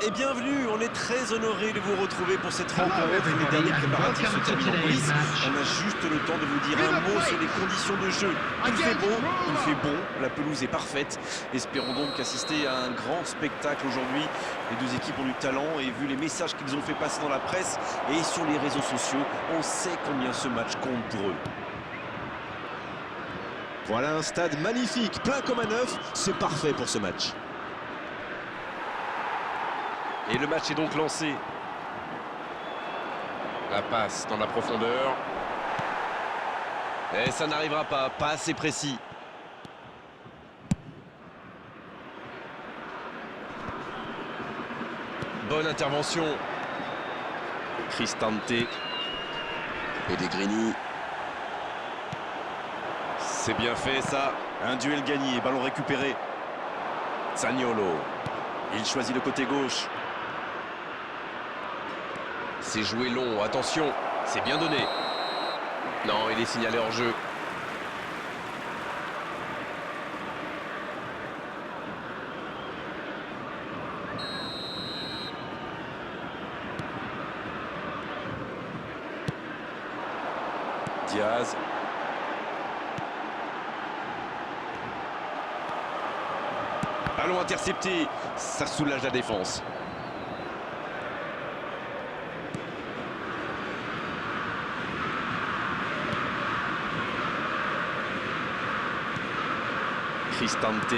Et bienvenue, on est très honoré de vous retrouver pour cette rencontre. Les derniers préparatifs se terminent en coulisses. On a juste le temps de vous dire un mot sur les conditions de jeu. Il fait beau, il fait bon, la pelouse est parfaite. Espérons donc assister à un grand spectacle aujourd'hui. Les deux équipes ont du talent et vu les messages qu'ils ont fait passer dans la presse et sur les réseaux sociaux, on sait combien ce match compte pour eux. Voilà un stade magnifique, plein comme un œuf, c'est parfait pour ce match. Et le match est donc lancé. La passe dans la profondeur. Et ça n'arrivera pas assez précis. Bonne intervention. Cristante. Pellegrini. C'est bien fait ça. Un duel gagné, ballon récupéré. Zaniolo. Il choisit le côté gauche. C'est joué long, attention, c'est bien donné. Non, il est signalé hors jeu. Diaz. Ballon intercepté, ça soulage la défense. Cristante.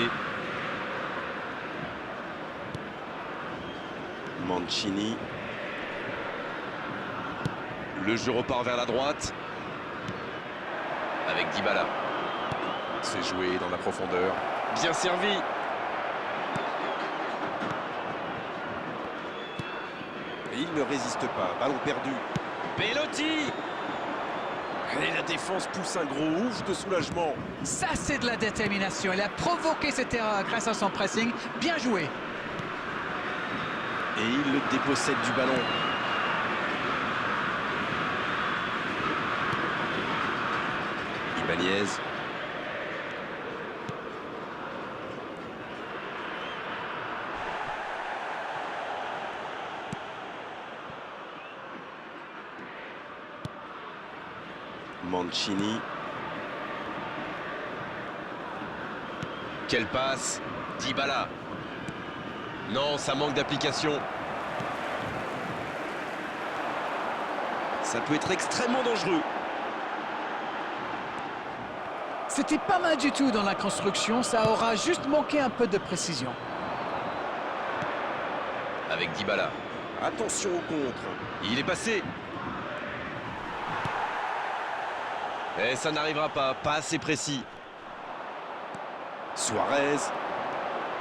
Mancini. Le jeu repart vers la droite. Avec Dybala. C'est joué dans la profondeur. Bien servi. Et il ne résiste pas. Ballon perdu. Belotti. Et la défense pousse un gros ouf de soulagement. Ça, c'est de la détermination. Il a provoqué cette erreur grâce à son pressing. Bien joué. Et il le dépossède du ballon. Ibanez. Mancini. Quelle passe. Dybala. Non, ça manque d'application. Ça peut être extrêmement dangereux. C'était pas mal du tout dans la construction. Ça aura juste manqué un peu de précision. Avec Dybala. Attention au contre. Il est passé. Et ça n'arrivera pas assez précis. Suarez.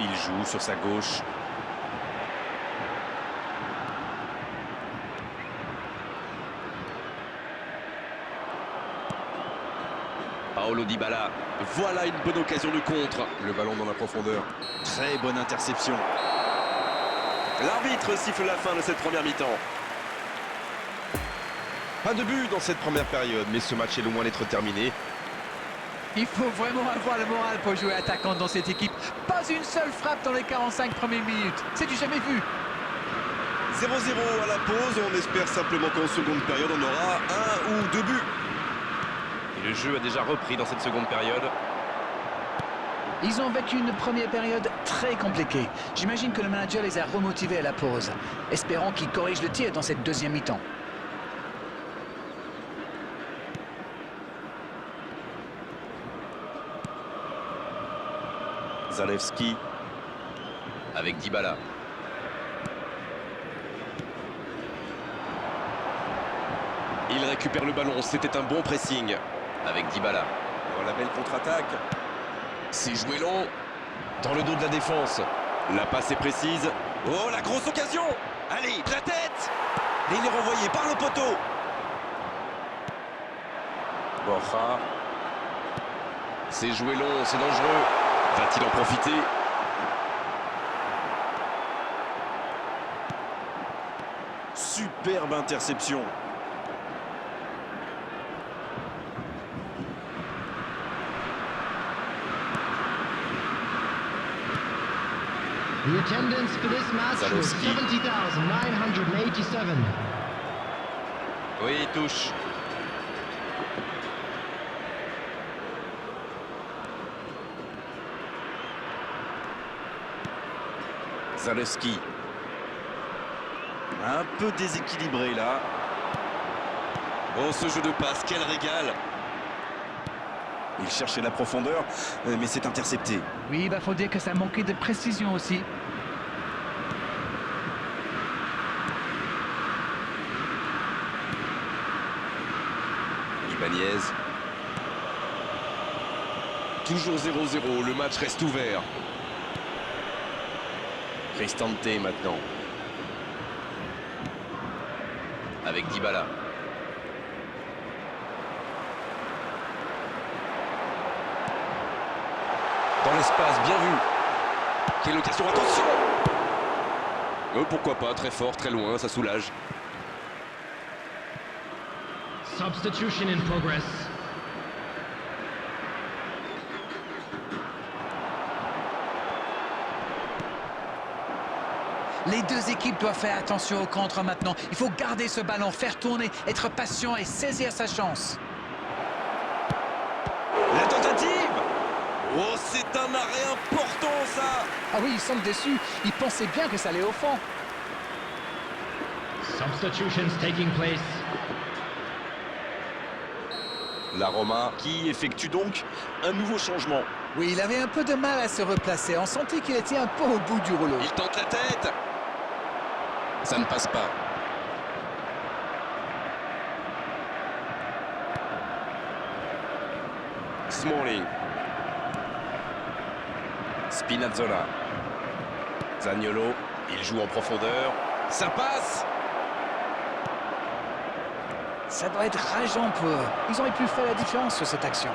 Il joue sur sa gauche. Paolo Dybala. Voilà une bonne occasion de contre. Le ballon dans la profondeur. Très bonne interception. L'arbitre siffle la fin de cette première mi-temps. Pas de but dans cette première période, mais ce match est loin d'être terminé. Il faut vraiment avoir le moral pour jouer attaquant dans cette équipe. Pas une seule frappe dans les 45 premières minutes. C'est du jamais vu. 0-0 à la pause. On espère simplement qu'en seconde période, on aura un ou deux buts. Et le jeu a déjà repris dans cette seconde période. Ils ont vécu une première période très compliquée. J'imagine que le manager les a remotivés à la pause. Espérons qu'ils corrigent le tir dans cette deuxième mi-temps. Zalewski avec Dybala. Il récupère le ballon, c'était un bon pressing avec Dybala. Oh, la belle contre-attaque. C'est joué long dans le dos de la défense. La passe est précise. Oh, la grosse occasion. Allez, la tête. Et il est renvoyé par le poteau. Borja. C'est joué long, c'est dangereux. Va-t-il en profiter? Superbe interception. The attendance for this match was Zalewski. 70,987. Oui, il touche. Zalewski. Un peu déséquilibré là. Oh, ce jeu de passe, quel régal! Il cherchait la profondeur, mais c'est intercepté. Oui, faut dire que ça manquait de précision aussi. Ibanez. Toujours 0-0, le match reste ouvert. Cristante maintenant. Avec Dybala. Dans l'espace, bien vu. Quelle occasion, attention! Pourquoi pas, très fort, très loin, ça soulage. Substitution in progress. Les deux équipes doivent faire attention au contre maintenant. Il faut garder ce ballon, faire tourner, être patient et saisir sa chance. La tentative! Oh, c'est un arrêt important, ça! Ah oui, ils semblent déçus. Ils pensaient bien que ça allait au fond. Substitutions taking place. La Roma qui effectue donc un nouveau changement. Oui, il avait un peu de mal à se replacer. On sentait qu'il était un peu au bout du rouleau. Il tente la tête. Ça ne passe pas. Smalling. Spinazzola. Zaniolo. Il joue en profondeur. Ça passe. Ça doit être rageant pour eux. Ils auraient pu faire la différence sur cette action.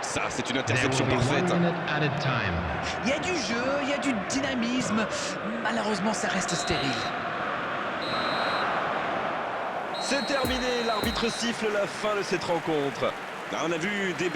Ça, c'est une There will interception be 1 parfaite. minute added time. Il y a du jeu, il y a du dynamisme. Malheureusement, ça reste stérile. C'est terminé, l'arbitre siffle la fin de cette rencontre. On a vu des